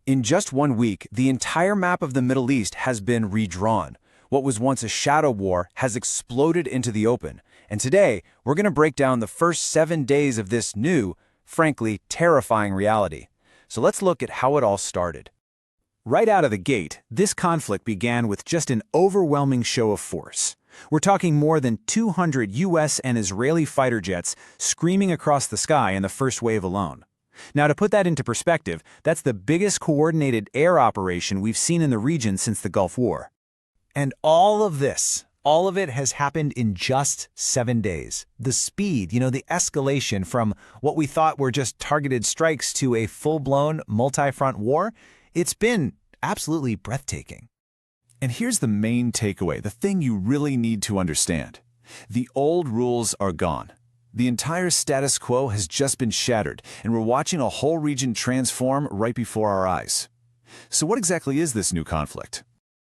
In just 1 week, the entire map of the Middle East has been redrawn. What was once a shadow war has exploded into the open. And today, we're going to break down the first 7 days of this new, frankly, terrifying reality. So let's look at how it all started. Right out of the gate, this conflict began with just an overwhelming show of force. We're talking more than 200 U.S. and Israeli fighter jets screaming across the sky in the first wave alone. Now, to put that into perspective, that's the biggest coordinated air operation we've seen in the region since the Gulf War. And all of it has happened in just 7 days. The speed, the escalation from what we thought were just targeted strikes to a full-blown multi-front war, it's been absolutely breathtaking. And here's the main takeaway, the thing you really need to understand. The old rules are gone. The entire status quo has just been shattered, and we're watching a whole region transform right before our eyes. So what exactly is this new conflict?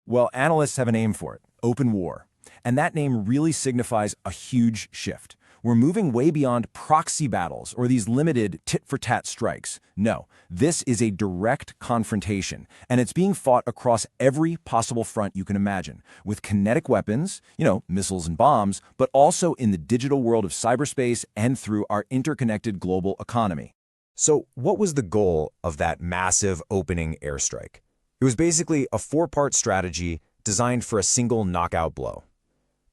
Well, analysts have a name for it, open war. And that name really signifies a huge shift. We're moving way beyond proxy battles or these limited tit-for-tat strikes. No, this is a direct confrontation, and it's being fought across every possible front you can imagine, with kinetic weapons, missiles and bombs, but also in the digital world of cyberspace and through our interconnected global economy. So what was the goal of that massive opening airstrike? It was basically a 4-part strategy designed for a single knockout blow.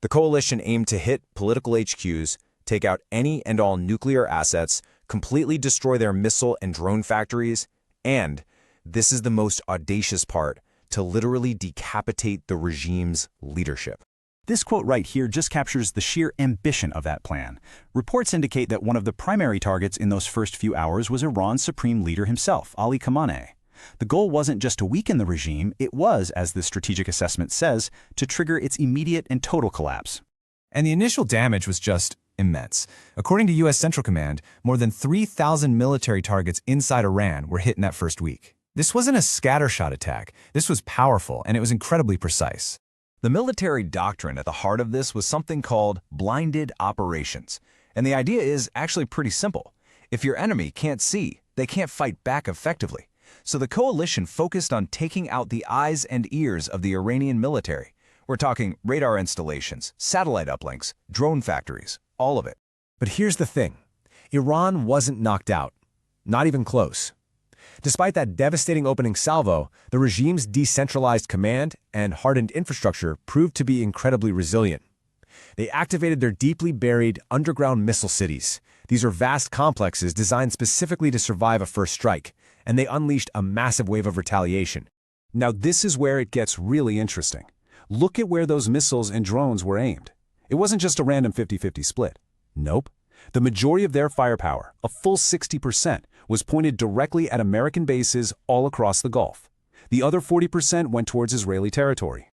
The coalition aimed to hit political HQs, take out any and all nuclear assets, completely destroy their missile and drone factories, and, this is the most audacious part, to literally decapitate the regime's leadership. This quote right here just captures the sheer ambition of that plan. Reports indicate that one of the primary targets in those first few hours was Iran's supreme leader himself, Ali Khamenei. The goal wasn't just to weaken the regime, it was, as the strategic assessment says, to trigger its immediate and total collapse. And the initial damage was just immense. According to U.S. Central Command, more than 3,000 military targets inside Iran were hit in that first week. This wasn't a scattershot attack. This was powerful, and it was incredibly precise. The military doctrine at the heart of this was something called blinded operations. And the idea is actually pretty simple. If your enemy can't see, they can't fight back effectively. So the coalition focused on taking out the eyes and ears of the Iranian military. We're talking radar installations, satellite uplinks, drone factories, all of it. But here's the thing. Iran wasn't knocked out. Not even close. Despite that devastating opening salvo, the regime's decentralized command and hardened infrastructure proved to be incredibly resilient. They activated their deeply buried underground missile cities. These are vast complexes designed specifically to survive a first strike, and they unleashed a massive wave of retaliation. Now this is where it gets really interesting. Look at where those missiles and drones were aimed. It wasn't just a random 50-50 split. Nope. The majority of their firepower, a full 60%, was pointed directly at American bases all across the Gulf. The other 40% went towards Israeli territory.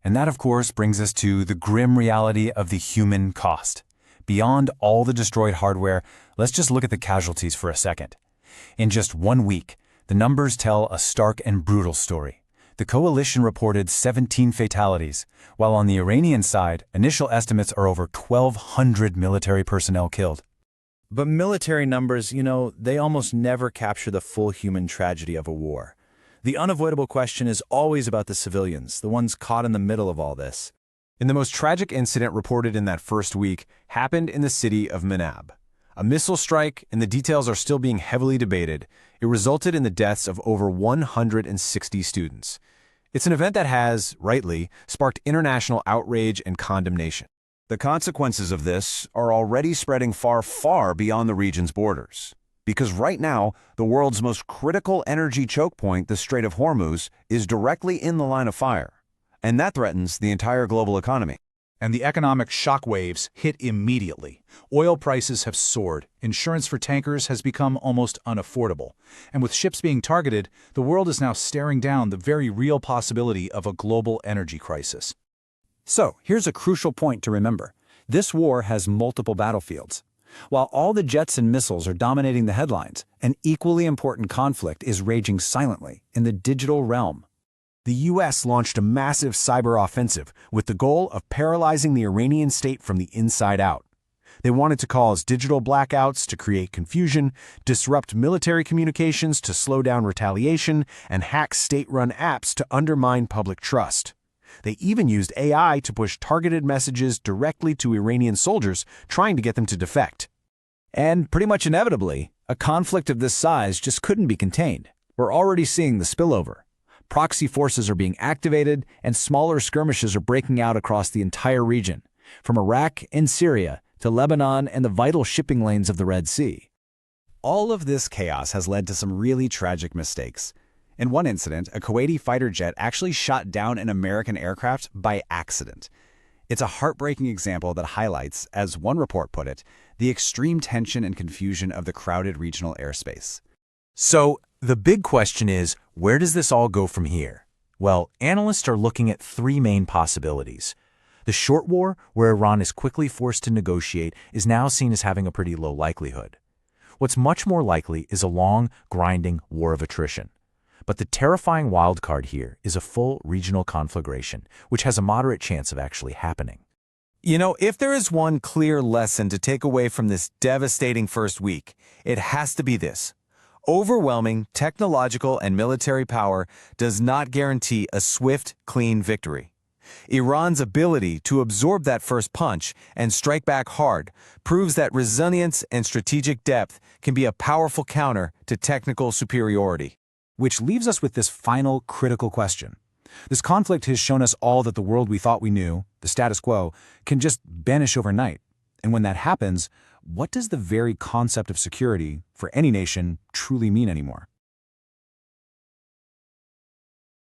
And that, of course, brings us to the grim reality of the human cost. Beyond all the destroyed hardware, let's just look at the casualties for a second. In just 1 week, the numbers tell a stark and brutal story. The coalition reported 17 fatalities, while on the Iranian side, initial estimates are over 1,200 military personnel killed. But military numbers, they almost never capture the full human tragedy of a war. The unavoidable question is always about the civilians, the ones caught in the middle of all this. And the most tragic incident reported in that first week happened in the city of Manab. A missile strike, and the details are still being heavily debated, it resulted in the deaths of over 160 students. It's an event that has, rightly, sparked international outrage and condemnation. The consequences of this are already spreading far, far beyond the region's borders. Because right now, the world's most critical energy choke point, the Strait of Hormuz, is directly in the line of fire. And that threatens the entire global economy. And the economic shockwaves hit immediately. Oil prices have soared, insurance for tankers has become almost unaffordable, and with ships being targeted, the world is now staring down the very real possibility of a global energy crisis. So, here's a crucial point to remember. This war has multiple battlefields. While all the jets and missiles are dominating the headlines, an equally important conflict is raging silently in the digital realm. The U.S. launched a massive cyber offensive with the goal of paralyzing the Iranian state from the inside out. They wanted to cause digital blackouts to create confusion, disrupt military communications to slow down retaliation, and hack state-run apps to undermine public trust. They even used AI to push targeted messages directly to Iranian soldiers, trying to get them to defect. And pretty much inevitably, a conflict of this size just couldn't be contained. We're already seeing the spillover. Proxy forces are being activated, and smaller skirmishes are breaking out across the entire region, from Iraq and Syria to Lebanon and the vital shipping lanes of the Red Sea. All of this chaos has led to some really tragic mistakes. In one incident, a Kuwaiti fighter jet actually shot down an American aircraft by accident. It's a heartbreaking example that highlights, as one report put it, the extreme tension and confusion of the crowded regional airspace. So, the big question is, where does this all go from here? Well, analysts are looking at three main possibilities. The short war, where Iran is quickly forced to negotiate, is now seen as having a pretty low likelihood. What's much more likely is a long, grinding war of attrition. But the terrifying wildcard here is a full regional conflagration, which has a moderate chance of actually happening. You know, if there is one clear lesson to take away from this devastating first week, it has to be this. Overwhelming technological and military power does not guarantee a swift, clean victory. Iran's ability to absorb that first punch and strike back hard proves that resilience and strategic depth can be a powerful counter to technical superiority. Which leaves us with this final critical question. This conflict has shown us all that the world we thought we knew, the status quo, can just vanish overnight. And when that happens, what does the very concept of security for any nation truly mean anymore?